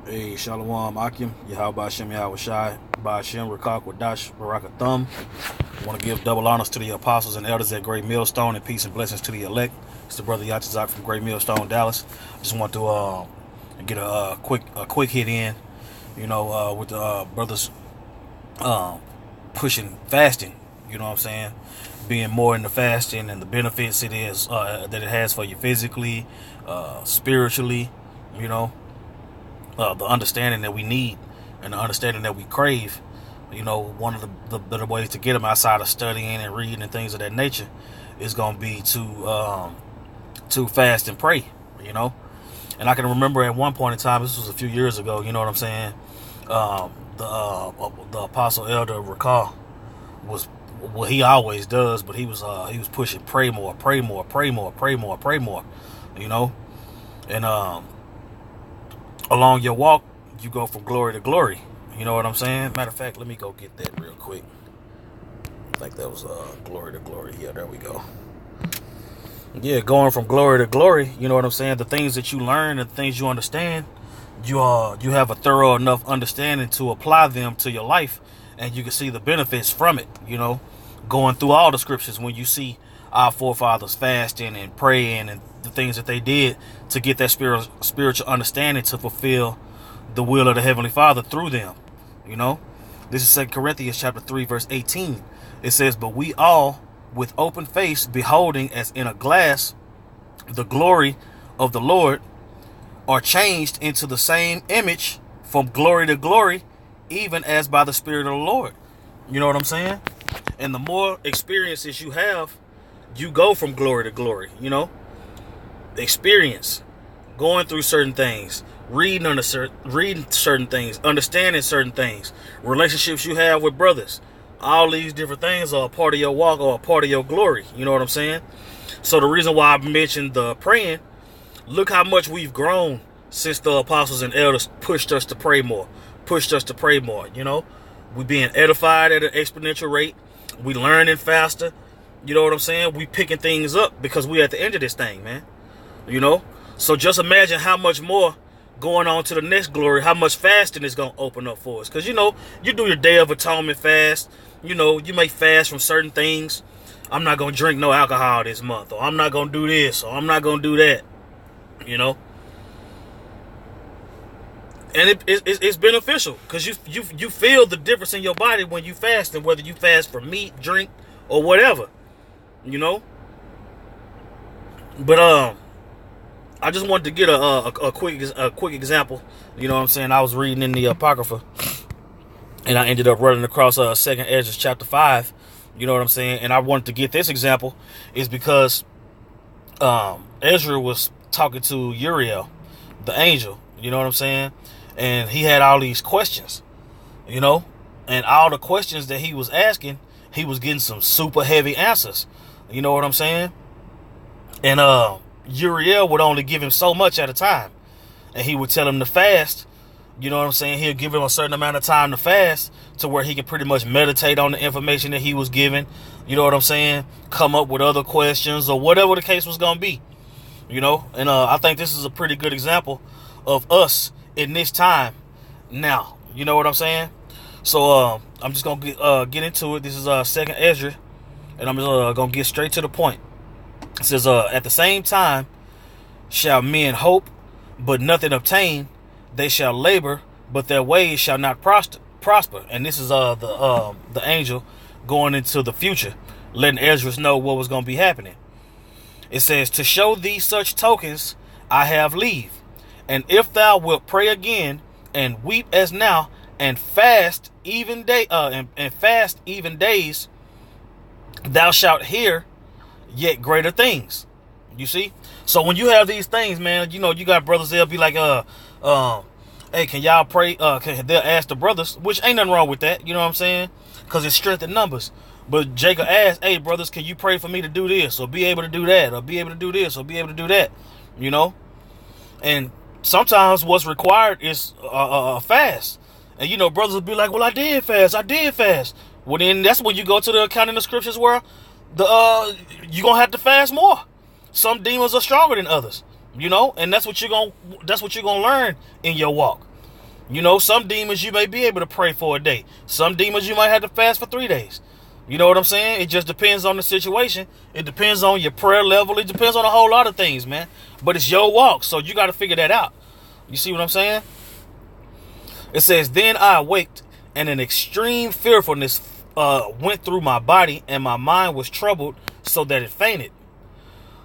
Hey, Shalom Akim, Yahweh Shem Yahweh Shai, Ba'ashem, Rakak Wadash, Baraka Thumb. I want to give double honors to the apostles and elders at Great Millstone and peace and blessings to the elect. It's the brother Yachazak from Great Millstone, Dallas. Just want to get a quick hit in, with the brothers pushing fasting, you know what I'm saying? Being more into fasting and the benefits it is that it has for you physically, spiritually, you know. The understanding that we need and the understanding that we crave. One of the ways to get them outside of studying and reading and things of that nature is going to be to fast and pray. And I can remember at one point in time, this was a few years ago. You know what I'm saying? The apostle elder Rakal was what he always does, but he was pushing pray more, pray more, pray more, pray more, pray more. And along your walk, you go from glory to glory. You know what I'm saying? Matter of fact, let me go get that real quick. I think that was glory to glory. Yeah, there we go. Yeah, going from glory to glory. You know what I'm saying? The things that you learn and the things you understand, you have a thorough enough understanding to apply them to your life, and you can see the benefits from it. Going through all the scriptures, when you see our forefathers fasting and praying and the things that they did to get that spiritual understanding to fulfill the will of the Heavenly Father through them. This is 2 Corinthians chapter 3, verse 18. It says, "But we all, with open face, beholding as in a glass the glory of the Lord, are changed into the same image from glory to glory, even as by the Spirit of the Lord." You know what I'm saying? And the more experiences you have, you go from glory to glory. Experience, going through certain things, reading certain things, understanding certain things, relationships you have with brothers. All these different things are a part of your walk or a part of your glory. You know what I'm saying? So the reason why I mentioned the praying, look how much we've grown since the apostles and elders pushed us to pray more. We being edified at an exponential rate. We learning faster. You know what I'm saying? We picking things up because we at the end of this thing, man. So just imagine how much more going on to the next glory, how much fasting is going to open up for us. Because, you do your Day of Atonement fast. You may fast from certain things. I'm not going to drink no alcohol this month, or I'm not going to do this, or I'm not going to do that. And it's beneficial because you feel the difference in your body when you fast, and whether you fast from meat, drink, or whatever. But I just wanted to get a quick example. You know what I'm saying? I was reading in the Apocrypha, and I ended up running across 2nd Ezra chapter 5. You know what I'm saying? And I wanted to get this example is because Ezra was talking to Uriel, the angel. You know what I'm saying? And he had all these questions, and all the questions that he was asking, he was getting some super heavy answers. You know what I'm saying? And Uriel would only give him so much at a time, and he would tell him to fast. You know what I'm saying? He'll give him a certain amount of time to fast to where he can pretty much meditate on the information that he was given. You know what I'm saying? Come up with other questions or whatever the case was going to be. And I think this is a pretty good example of us in this time now. You know what I'm saying? So I'm just going to get into it. This is 2nd Ezra, and I'm going to get straight to the point. It says, "At the same time shall men hope, but nothing obtain. They shall labor, but their ways shall not prosper." And this is the angel going into the future, letting Ezra know what was going to be happening. It says, "To show thee such tokens, I have leave. And if thou wilt pray again, and weep as now, and fast even days, thou shalt hear yet greater things." You see? So when you have these things, man, you got brothers, they'll be like, hey, can y'all pray? They'll ask the brothers, which ain't nothing wrong with that. You know what I'm saying? Because it's strength in numbers. But Jacob asked, "Hey, brothers, can you pray for me to do this, or be able to do that, or be able to do this, or be able to do that?" And sometimes what's required is a fast. And, brothers will be like, "Well, I did fast. Well, then that's when you go to the account in the scriptures where you're going to have to fast more. Some demons are stronger than others, and that's what you're going to learn in your walk. You know, some demons you may be able to pray for a day. Some demons you might have to fast for 3 days. You know what I'm saying? It just depends on the situation. It depends on your prayer level. It depends on a whole lot of things, man. But it's your walk, so you got to figure that out. You see what I'm saying? It says, then I awaked, and an extreme fearfulness went through my body, and my mind was troubled so that it fainted.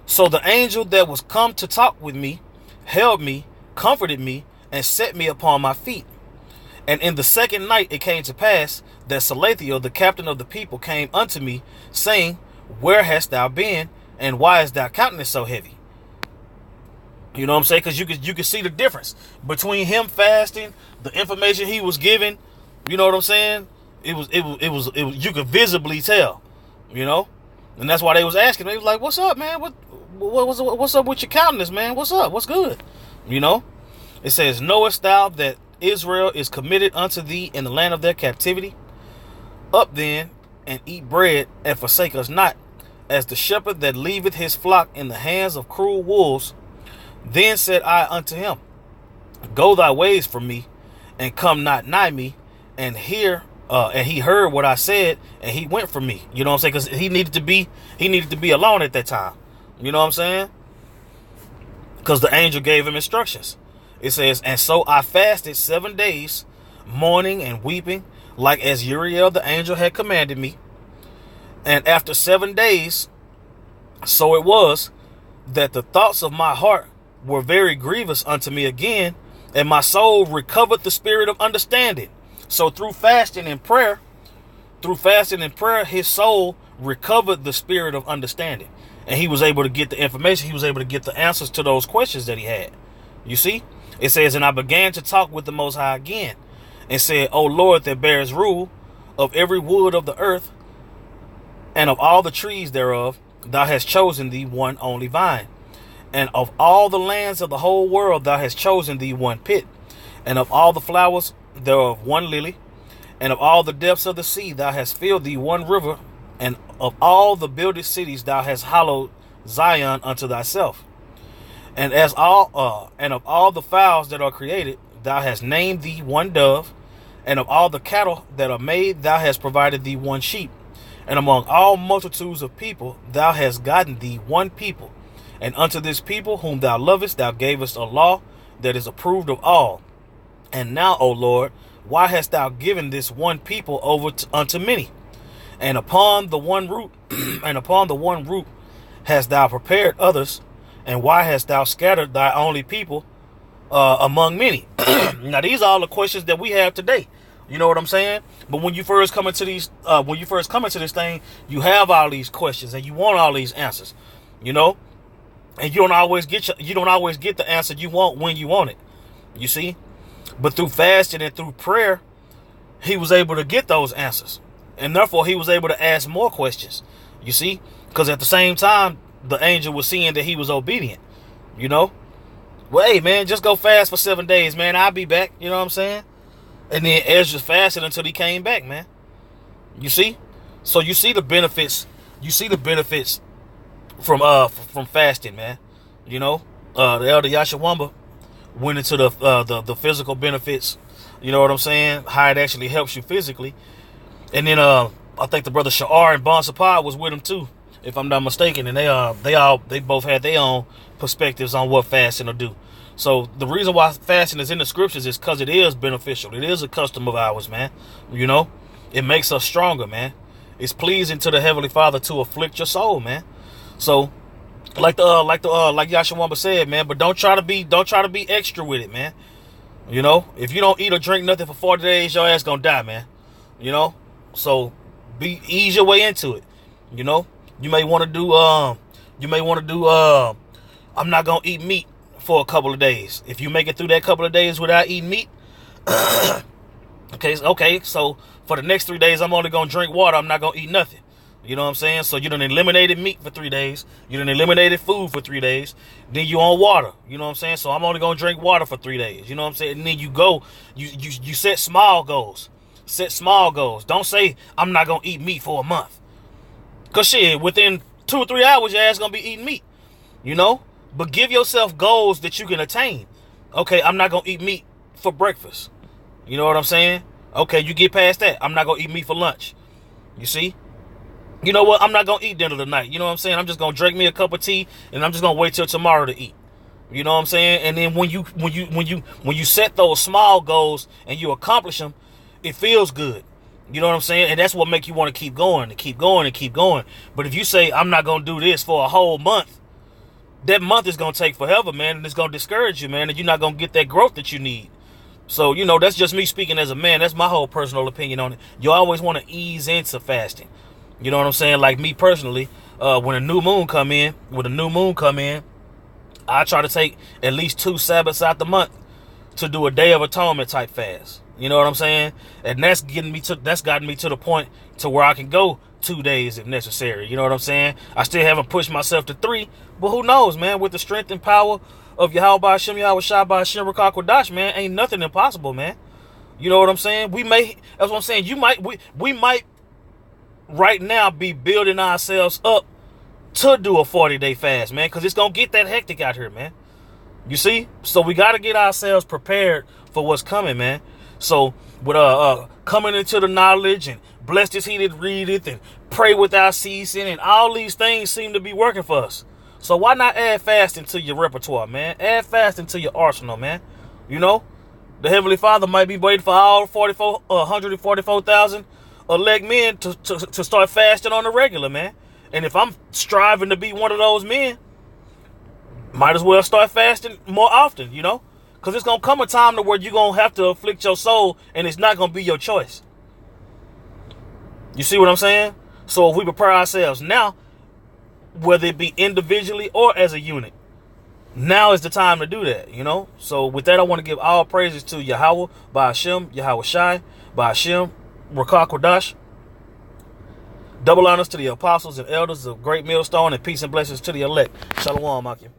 So the angel that was come to talk with me held me, comforted me, and set me upon my feet. And in the second night it came to pass that Salathiel, the captain of the people, came unto me, saying, where hast thou been, and why is thy countenance so heavy? You know what I'm saying? Because you can see the difference between him fasting, the information he was given. You know what I'm saying? It was you could visibly tell. You know, and that's why they was asking. They was like, "What's up, man? What's up with your countenance, man? What's up? What's good?" You know, it says, knowest thou that Israel is committed unto thee in the land of their captivity? Up then, and eat bread, and forsake us not, as the shepherd that leaveth his flock in the hands of cruel wolves. Then said I unto him, go thy ways from me, and come not nigh me. And and he heard what I said, and he went from me. You know what I'm saying? Because he needed to be alone at that time. You know what I'm saying? Because the angel gave him instructions. It says, and so I fasted 7 days, mourning and weeping, like as Uriel the angel had commanded me. And after 7 days, so it was, that the thoughts of my heart were very grievous unto me again, and my soul recovered the spirit of understanding. So through fasting and prayer, his soul recovered the spirit of understanding. And he was able to get the information. He was able to get the answers to those questions that he had. You see? It says, and I began to talk with the Most High again, and said, O Lord that bears rule of every wood of the earth, and of all the trees thereof, thou hast chosen thee one only vine. And of all the lands of the whole world, thou hast chosen thee one pit. And of all the flowers thereof one lily. And of all the depths of the sea, thou hast filled thee one river. And of all the builded cities, thou hast hallowed Zion unto thyself. And of all the fowls that are created, thou hast named thee one dove. And of all the cattle that are made, thou hast provided thee one sheep. And among all multitudes of people, thou hast gotten thee one people. And unto this people whom thou lovest, thou gavest a law that is approved of all. And now, O Lord, why hast thou given this one people over unto many? And upon the one root, hast thou prepared others. And why hast thou scattered thy only people among many? Now, these are all the questions that we have today. You know what I'm saying? But when you first come into this thing, you have all these questions and you want all these answers. You know. And you don't always get the answer you want when you want it. You see? But through fasting and through prayer, he was able to get those answers. And therefore, he was able to ask more questions. You see? Because at the same time, the angel was seeing that he was obedient. You know? Well, hey, man, just go fast for 7 days, man. I'll be back. You know what I'm saying? And then Ezra fasted until he came back, man. You see? So you see the benefits. You see the benefits from fasting, man. You know, the elder Yashawamba went into the physical benefits. You know what I'm saying? How it actually helps you physically. And then I think the brother Sha'ar and Bon Sapah was with him too, if I'm not mistaken. And they both had their own perspectives on what fasting will do. So the reason why fasting is in the scriptures is because it is beneficial. It is a custom of ours, man. You know, it makes us stronger, man. It's pleasing to the Heavenly Father to afflict your soul, man. So, like Yashawamba said, man, but don't try to be extra with it, man. You know, if you don't eat or drink nothing for 40 days, your ass gonna die, man. You know, so ease your way into it. You know, you may want to do I'm not gonna eat meat for a couple of days. If you make it through that couple of days without eating meat, okay, so for the next 3 days, I'm only gonna drink water. I'm not gonna eat nothing. You know what I'm saying? So you done eliminated meat for 3 days. You done eliminated food for 3 days. Then you on water. You know what I'm saying? So I'm only going to drink water for 3 days. You know what I'm saying? And then you set small goals. Set small goals. Don't say, I'm not going to eat meat for a month. Because shit, within 2 or 3 hours, your ass going to be eating meat. You know? But give yourself goals that you can attain. Okay, I'm not going to eat meat for breakfast. You know what I'm saying? Okay, you get past that. I'm not going to eat meat for lunch. You see? You know what? I'm not going to eat dinner tonight. You know what I'm saying? I'm just going to drink me a cup of tea, and I'm just going to wait till tomorrow to eat. You know what I'm saying? And then when you set those small goals and you accomplish them, it feels good. You know what I'm saying? And that's what makes you want to keep going and keep going and keep going. But if you say, I'm not going to do this for a whole month, that month is going to take forever, man, and it's going to discourage you, man, and you're not going to get that growth that you need. So, you know, that's just me speaking as a man. That's my whole personal opinion on it. You always want to ease into fasting. You know what I'm saying? Like me personally, when a new moon come in, I try to take at least 2 Sabbaths out the month to do a Day of Atonement type fast. You know what I'm saying? And that's gotten me to the point to where I can go 2 days if necessary. You know what I'm saying? I still haven't pushed myself to 3, but who knows, man? With the strength and power of Yahweh Hashem, Yahweh Shai Hashem Rakah Kodash, man, ain't nothing impossible, man. You know what I'm saying? That's what I'm saying. We might right now be building ourselves up to do a 40-day fast, man, because it's going to get that hectic out here, man. You see? So we got to get ourselves prepared for what's coming, man. So with coming into the knowledge and blessed is he that readeth and pray without ceasing, and all these things seem to be working for us. So why not add fasting to your repertoire, man? Add fasting to your arsenal, man. You know, the Heavenly Father might be waiting for all 144,000 elect men to start fasting on the regular, man. And if I'm striving to be one of those men, might as well start fasting more often, you know? Because it's going to come a time to where you're going to have to afflict your soul, and it's not going to be your choice. You see what I'm saying? So if we prepare ourselves now, whether it be individually or as a unit, now is the time to do that, you know? So with that, I want to give all praises to Yahweh, by Hashem, Yahweh Shai, by Hashem, Rakah Kodash. Double honors to the apostles and elders of Great Millstone, and peace and blessings to the elect. Shalom, Akim.